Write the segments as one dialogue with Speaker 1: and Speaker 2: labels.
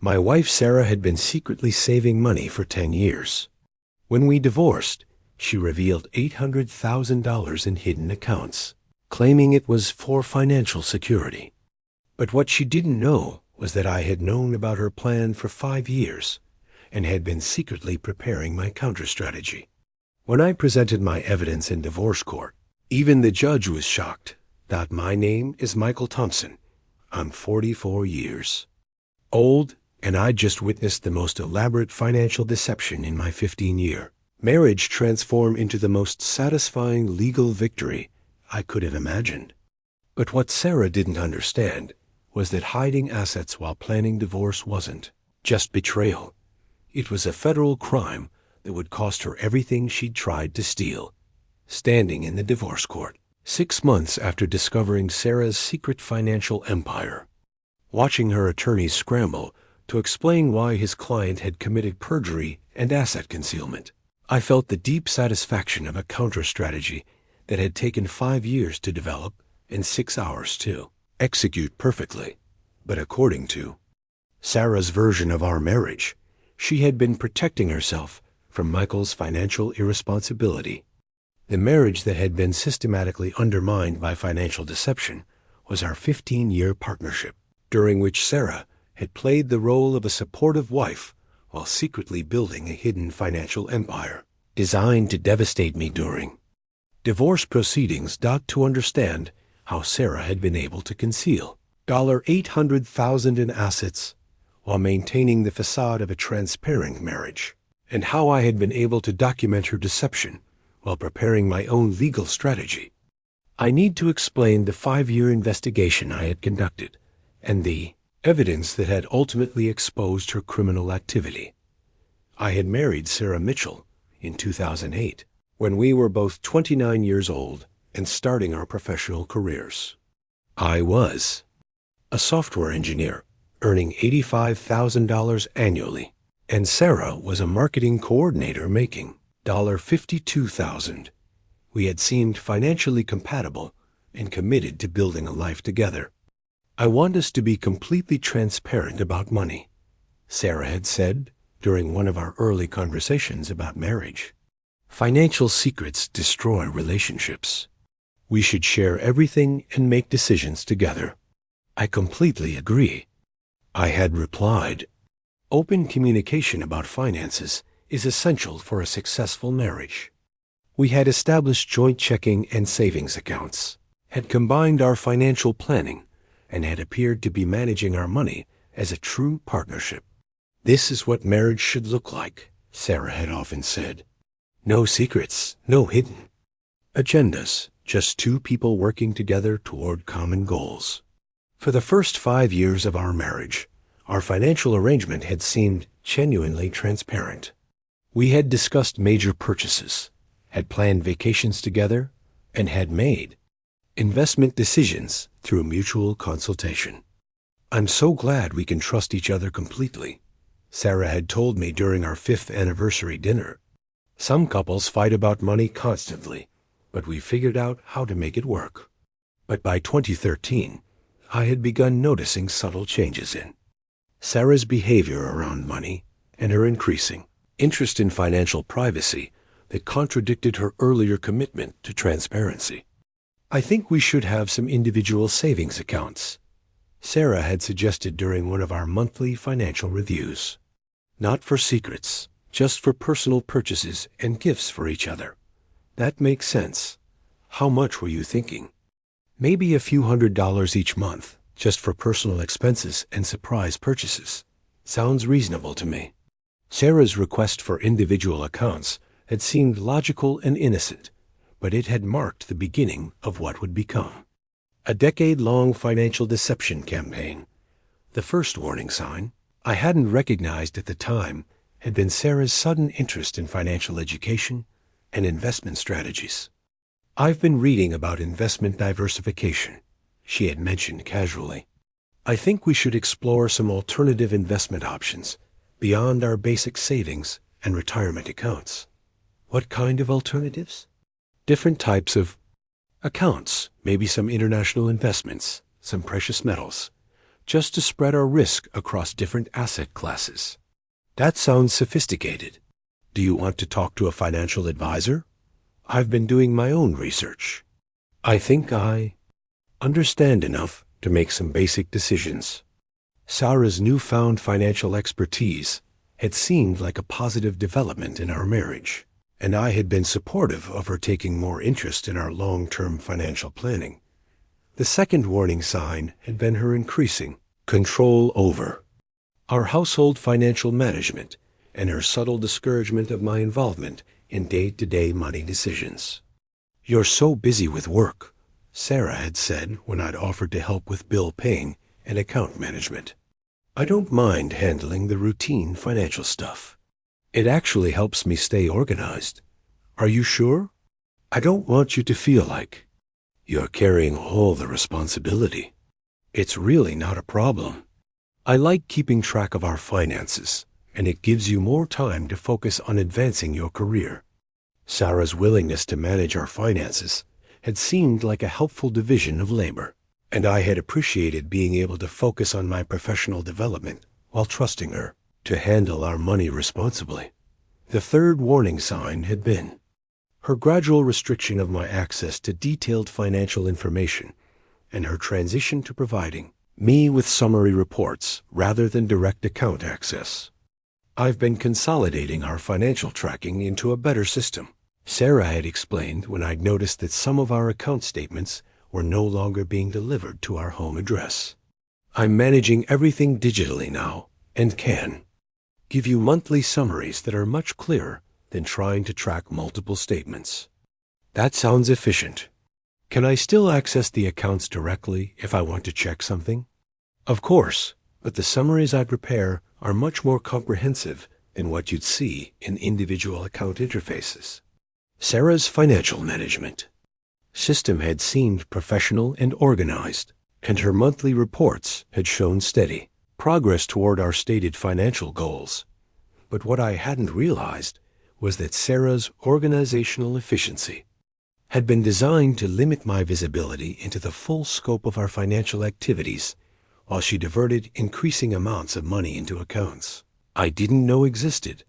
Speaker 1: My wife Sarah had been secretly saving money for 10 years. When we divorced, she revealed $800,000 in hidden accounts, claiming it was for financial security. But what she didn't know was that I had known about her plan for 5 years and had been secretly preparing my counter-strategy. When I presented my evidence in divorce court, even the judge was shocked. My name is Michael Thompson. I'm 44 years old, and I just witnessed the most elaborate financial deception in my 15-year marriage transform into the most satisfying legal victory I could have imagined. But what Sarah didn't understand was that hiding assets while planning divorce wasn't just betrayal. It was a federal crime that would cost her everything she'd tried to steal. Standing in the divorce court, 6 months after discovering Sarah's secret financial empire, watching her attorneys scramble to explain why his client had committed perjury and asset concealment, I felt the deep satisfaction of a counter-strategy that had taken 5 years to develop and 6 hours to execute perfectly. But according to Sarah's version of our marriage, she had been protecting herself from Michael's financial irresponsibility. The marriage that had been systematically undermined by financial deception was our 15-year partnership, during which Sarah had played the role of a supportive wife while secretly building a hidden financial empire designed to devastate me during divorce proceedings. To understand how Sarah had been able to conceal $800,000 in assets while maintaining the facade of a transparent marriage, and how I had been able to document her deception while preparing my own legal strategy, I need to explain the 5-year investigation I had conducted and the evidence that had ultimately exposed her criminal activity. I had married Sarah Mitchell in 2008, when we were both 29 years old and starting our professional careers. I was a software engineer earning $85,000 annually, and Sarah was a marketing coordinator making $52,000. We had seemed financially compatible and committed to building a life together. I want us to be completely transparent about money, Sarah had said during one of our early conversations about marriage. Financial secrets destroy relationships. We should share everything and make decisions together. I completely agree. I had replied, open communication about finances is essential for a successful marriage. We had established joint checking and savings accounts, had combined our financial planning, and had appeared to be managing our money as a true partnership. This is what marriage should look like, Sarah had often said. No secrets, no hidden agendas, just two people working together toward common goals. For the first 5 years of our marriage, our financial arrangement had seemed genuinely transparent. We had discussed major purchases, had planned vacations together, and had made investment decisions through mutual consultation. I'm so glad we can trust each other completely, Sarah had told me during our 5th anniversary dinner. Some couples fight about money constantly, but we figured out how to make it work. But by 2013, I had begun noticing subtle changes in Sarah's behavior around money and her increasing interest in financial privacy that contradicted her earlier commitment to transparency. I think we should have some individual savings accounts, Sarah had suggested during one of our monthly financial reviews. Not for secrets, just for personal purchases and gifts for each other. That makes sense. How much were you thinking? Maybe a few $100s each month, just for personal expenses and surprise purchases. Sounds reasonable to me. Sarah's request for individual accounts had seemed logical and innocent, but it had marked the beginning of what would become a decade-long financial deception campaign. The first warning sign I hadn't recognized at the time had been Sarah's sudden interest in financial education and investment strategies. I've been reading about investment diversification, she had mentioned casually. I think we should explore some alternative investment options beyond our basic savings and retirement accounts. What kind of alternatives? Different types of accounts, maybe some international investments, some precious metals, just to spread our risk across different asset classes. That sounds sophisticated. Do you want to talk to a financial advisor? I've been doing my own research. I think I understand enough to make some basic decisions. Sarah's newfound financial expertise had seemed like a positive development in our marriage, and I had been supportive of her taking more interest in our long-term financial planning. The second warning sign had been her increasing control over our household financial management and her subtle discouragement of my involvement in day-to-day money decisions. "You're so busy with work," Sarah had said when I'd offered to help with bill paying and account management. "I don't mind handling the routine financial stuff. It actually helps me stay organized. Are you sure? I don't want you to feel like you're carrying all the responsibility. It's really not a problem. I like keeping track of our finances, and it gives you more time to focus on advancing your career." Sarah's willingness to manage our finances had seemed like a helpful division of labor, and I had appreciated being able to focus on my professional development while trusting her to handle our money responsibly. The third warning sign had been her gradual restriction of my access to detailed financial information and her transition to providing me with summary reports rather than direct account access. "I've been consolidating our financial tracking into a better system," Sarah had explained when I'd noticed that some of our account statements were no longer being delivered to our home address. "I'm managing everything digitally now and can give you monthly summaries that are much clearer than trying to track multiple statements." "That sounds efficient. Can I still access the accounts directly if I want to check something?" "Of course, but the summaries I prepare are much more comprehensive than what you'd see in individual account interfaces." Sarah's financial management system had seemed professional and organized, and her monthly reports had shown steady progress toward our stated financial goals. But what I hadn't realized was that Sarah's organizational efficiency had been designed to limit my visibility into the full scope of our financial activities while she diverted increasing amounts of money into accounts I didn't know existed.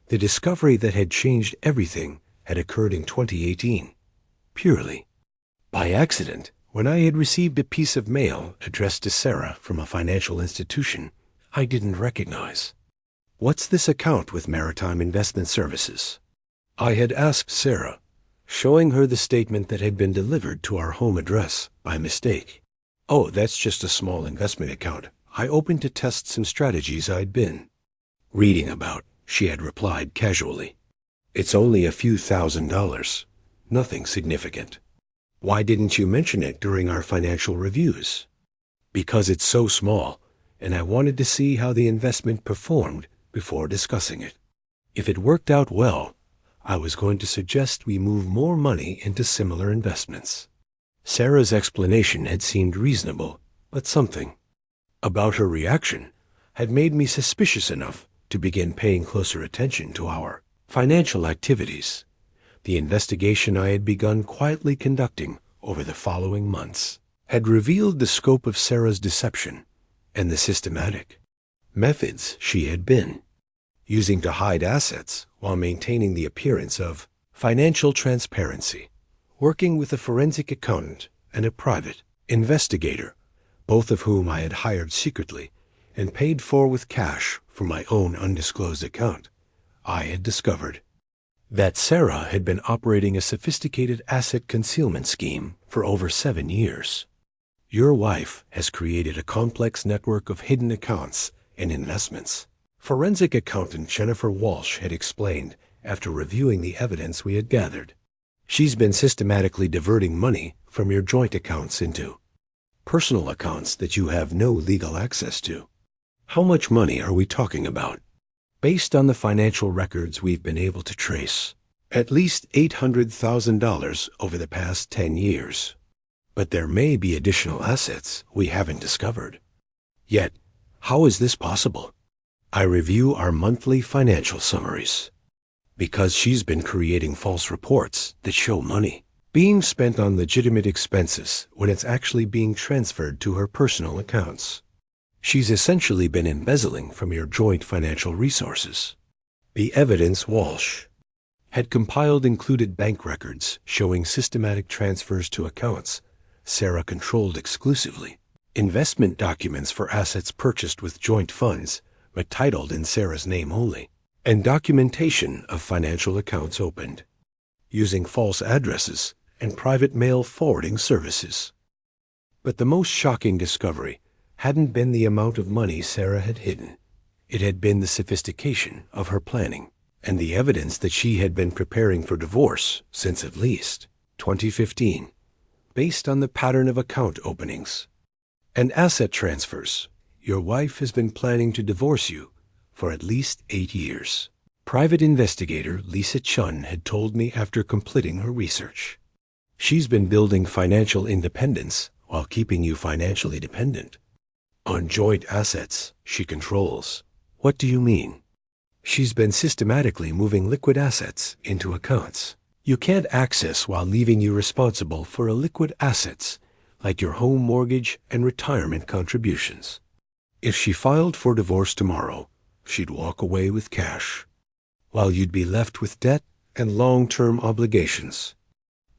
Speaker 1: The discovery that had changed everything had occurred in 2018, purely by accident, when I had received a piece of mail addressed to Sarah from a financial institution I didn't recognize. "What's this account with Maritime Investment Services?" I had asked Sarah, showing her the statement that had been delivered to our home address by mistake. "Oh, that's just a small investment account I opened to test some strategies I'd been reading about," she had replied casually. "It's only a few $1,000s, nothing significant." "Why didn't you mention it during our financial reviews?" "Because it's so small, and I wanted to see how the investment performed before discussing it. If it worked out well, I was going to suggest we move more money into similar investments." Sarah's explanation had seemed reasonable, but something about her reaction had made me suspicious enough to begin paying closer attention to our financial activities. The investigation I had begun quietly conducting over the following months had revealed the scope of Sarah's deception and the systematic methods she had been using to hide assets while maintaining the appearance of financial transparency. Working with a forensic accountant and a private investigator, both of whom I had hired secretly and paid for with cash from my own undisclosed account, I had discovered that Sarah had been operating a sophisticated asset concealment scheme for over 7 years. "Your wife has created a complex network of hidden accounts and investments," forensic accountant Jennifer Walsh had explained after reviewing the evidence we had gathered. "She's been systematically diverting money from your joint accounts into personal accounts that you have no legal access to." "How much money are we talking about?" "Based on the financial records we've been able to trace, at least $800,000 over the past 10 years. But there may be additional assets we haven't discovered yet. How is this possible?" "I review our monthly financial summaries because she's been creating false reports that show money being spent on legitimate expenses when it's actually being transferred to her personal accounts. She's essentially been embezzling from your joint financial resources. The evidence Walsh had compiled included bank records showing systematic transfers to accounts Sarah controlled exclusively, investment documents for assets purchased with joint funds but titled in Sarah's name only, and documentation of financial accounts opened using false addresses and private mail forwarding services. But the most shocking discovery hadn't been the amount of money Sarah had hidden. It had been the sophistication of her planning and the evidence that she had been preparing for divorce since at least 2015, based on the pattern of account openings and asset transfers. Your wife has been planning to divorce you for at least 8 years. Private investigator Lisa Chun had told me after completing her research. She's been building financial independence while keeping you financially dependent on joint assets she controls. What do you mean? She's been systematically moving liquid assets into accounts you can't access while leaving you responsible for illiquid assets like your home mortgage and retirement contributions. If she filed for divorce tomorrow, she'd walk away with cash, while you'd be left with debt and long-term obligations.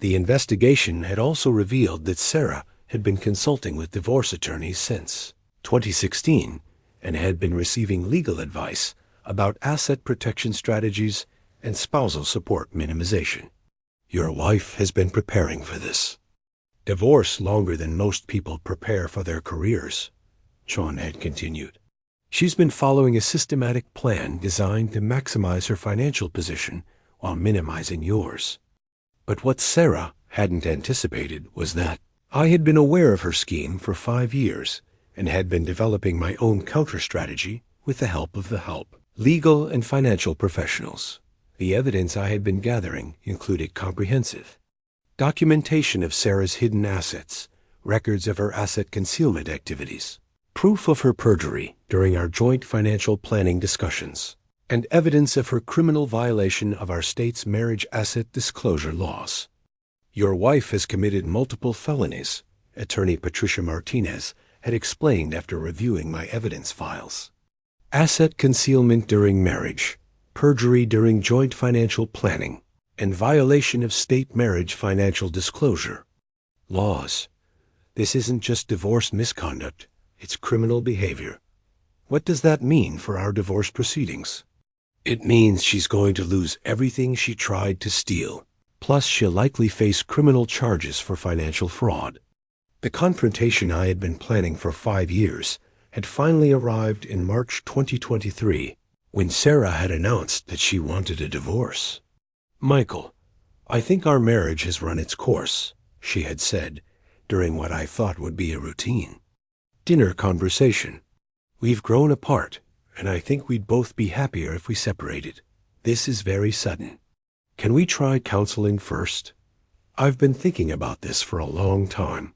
Speaker 1: The investigation had also revealed that Sarah had been consulting with divorce attorneys since 2016 and had been receiving legal advice about asset protection strategies and spousal support minimization. Your wife has been preparing for this divorce longer than most people prepare for their careers, Sean had continued. She's been following a systematic plan designed to maximize her financial position while minimizing yours. But what Sarah hadn't anticipated was that I had been aware of her scheme for 5 years and had been developing my own counter-strategy with the help of legal and financial professionals. The evidence I had been gathering included comprehensive documentation of Sarah's hidden assets, records of her asset concealment activities, proof of her perjury during our joint financial planning discussions, and evidence of her criminal violation of our state's marriage asset disclosure laws. Your wife has committed multiple felonies, attorney Patricia Martinez had explained after reviewing my evidence files. Asset concealment during marriage, perjury during joint financial planning, and violation of state marriage financial disclosure laws. This isn't just divorce misconduct, it's criminal behavior. What does that mean for our divorce proceedings? It means she's going to lose everything she tried to steal. Plus, she'll likely face criminal charges for financial fraud. The confrontation I had been planning for 5 years had finally arrived in March 2023, when Sarah had announced that she wanted a divorce. Michael, I think our marriage has run its course, she had said, during what I thought would be a routine dinner conversation. We've grown apart, and I think we'd both be happier if we separated. This is very sudden. Can we try counseling first? I've been thinking about this for a long time.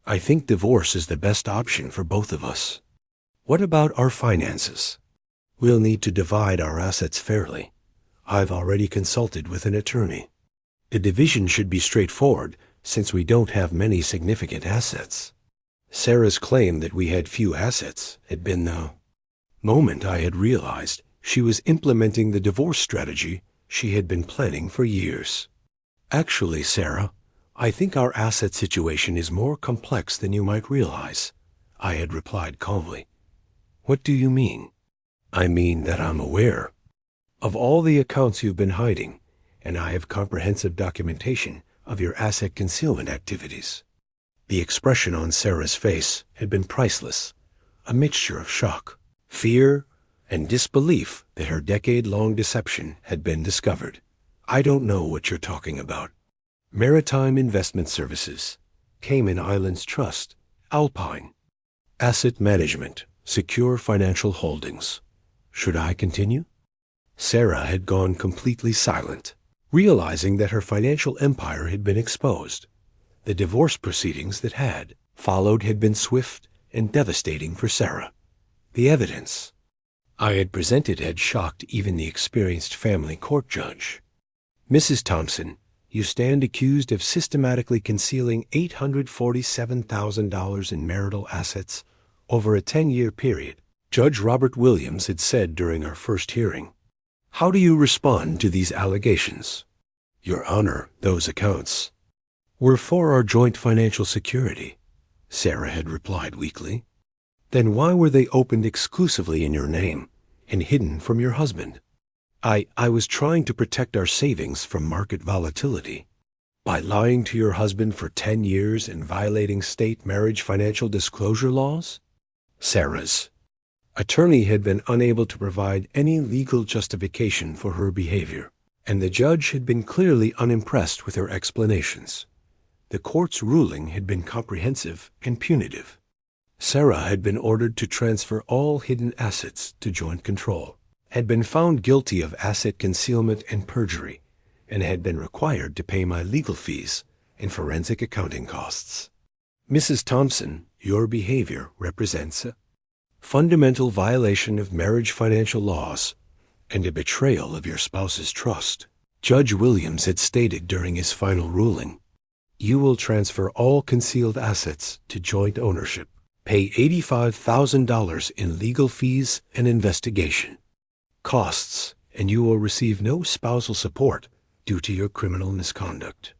Speaker 1: I think divorce is the best option for both of us. What about our finances? We'll need to divide our assets fairly. I've already consulted with an attorney. The division should be straightforward since we don't have many significant assets. Sarah's claim that we had few assets had been the moment I had realized she was implementing the divorce strategy she had been planning for years. Actually, Sarah, I think our asset situation is more complex than you might realize, I had replied calmly. What do you mean? I mean that I'm aware of all the accounts you've been hiding, and I have comprehensive documentation of your asset concealment activities. The expression on Sarah's face had been priceless, a mixture of shock, fear, and disbelief that her decade-long deception had been discovered. I don't know what you're talking about. Maritime Investment Services, Cayman Islands Trust, Alpine, Asset Management, Secure Financial Holdings. Should I continue? Sarah had gone completely silent, realizing that her financial empire had been exposed. The divorce proceedings that had followed had been swift and devastating for Sarah. The evidence I had presented had shocked even the experienced family court judge. Mrs. Thompson, you stand accused of systematically concealing $847,000 in marital assets over a 10-year period. Judge Robert Williams had said during our first hearing, "How do you respond to these allegations?" "Your Honor, those accounts were for our joint financial security," Sarah had replied weakly. "Then why were they opened exclusively in your name and hidden from your husband?" I was trying to protect our savings from market volatility." "By lying to your husband for 10 years and violating state marriage financial disclosure laws?" Sarah's attorney had been unable to provide any legal justification for her behavior, and the judge had been clearly unimpressed with her explanations. The court's ruling had been comprehensive and punitive. Sarah had been ordered to transfer all hidden assets to joint control, had been found guilty of asset concealment and perjury, and had been required to pay my legal fees and forensic accounting costs. "Mrs. Thompson, your behavior represents a fundamental violation of marriage financial laws and a betrayal of your spouse's trust," Judge Williams had stated during his final ruling. "You will transfer all concealed assets to joint ownership, pay $85,000 in legal fees and investigation costs, and you will receive no spousal support due to your criminal misconduct."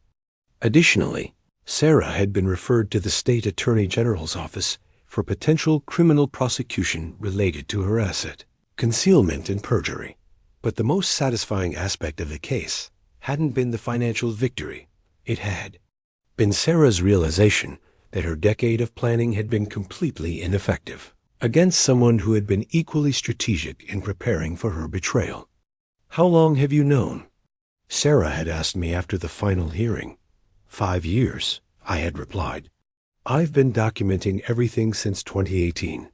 Speaker 1: Additionally, Sarah had been referred to the State Attorney General's office for potential criminal prosecution related to her asset concealment and perjury. But the most satisfying aspect of the case hadn't been the financial victory. It had been Sarah's realization that her decade of planning had been completely ineffective against someone who had been equally strategic in preparing for her betrayal. "How long have you known?" Sarah had asked me after the final hearing. 5 years, I had replied. "I've been documenting everything since 2018.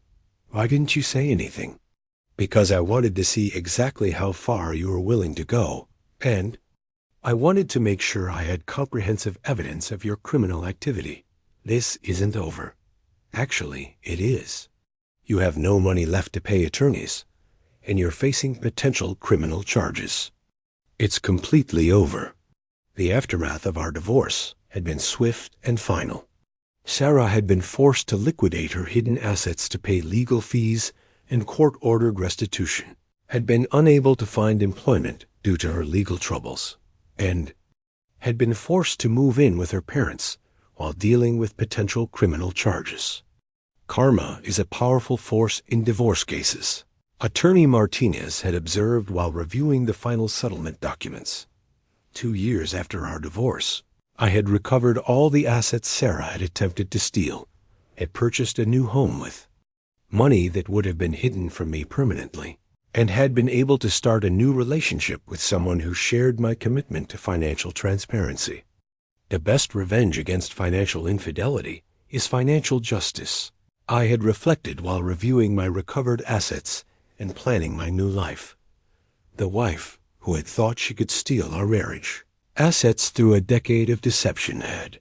Speaker 1: Why didn't you say anything?" "Because I wanted to see exactly how far you were willing to go, and I wanted to make sure I had comprehensive evidence of your criminal activity. This isn't over. Actually, it is. You have no money left to pay attorneys, and you're facing potential criminal charges. It's completely over." The aftermath of our divorce had been swift and final. Sarah had been forced to liquidate her hidden assets to pay legal fees and court-ordered restitution, had been unable to find employment due to her legal troubles, and had been forced to move in with her parents while dealing with potential criminal charges. Karma is a powerful force in divorce cases. Attorney Martinez had observed while reviewing the final settlement documents. 2 years after our divorce, I had recovered all the assets Sarah had attempted to steal, had purchased a new home with money that would have been hidden from me permanently, and had been able to start a new relationship with someone who shared my commitment to financial transparency. The best revenge against financial infidelity is financial justice. I had reflected while reviewing my recovered assets and planning my new life. The wife who had thought she could steal our marriage assets through a decade of deception had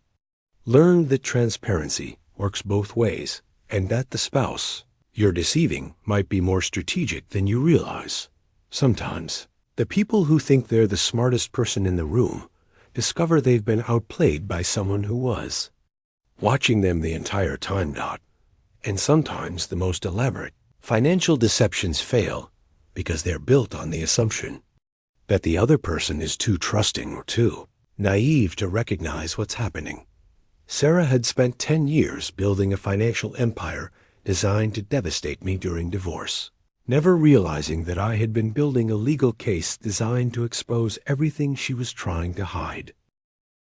Speaker 1: learned that transparency works both ways, and that the spouse you're deceiving might be more strategic than you realize. Sometimes, the people who think they're the smartest person in the room discover they've been outplayed by someone who was watching them the entire time. And sometimes the most elaborate financial deceptions fail because they're built on the assumption that the other person is too trusting or too naive to recognize what's happening. Sarah had spent 10 years building a financial empire designed to devastate me during divorce, never realizing that I had been building a legal case designed to expose everything she was trying to hide.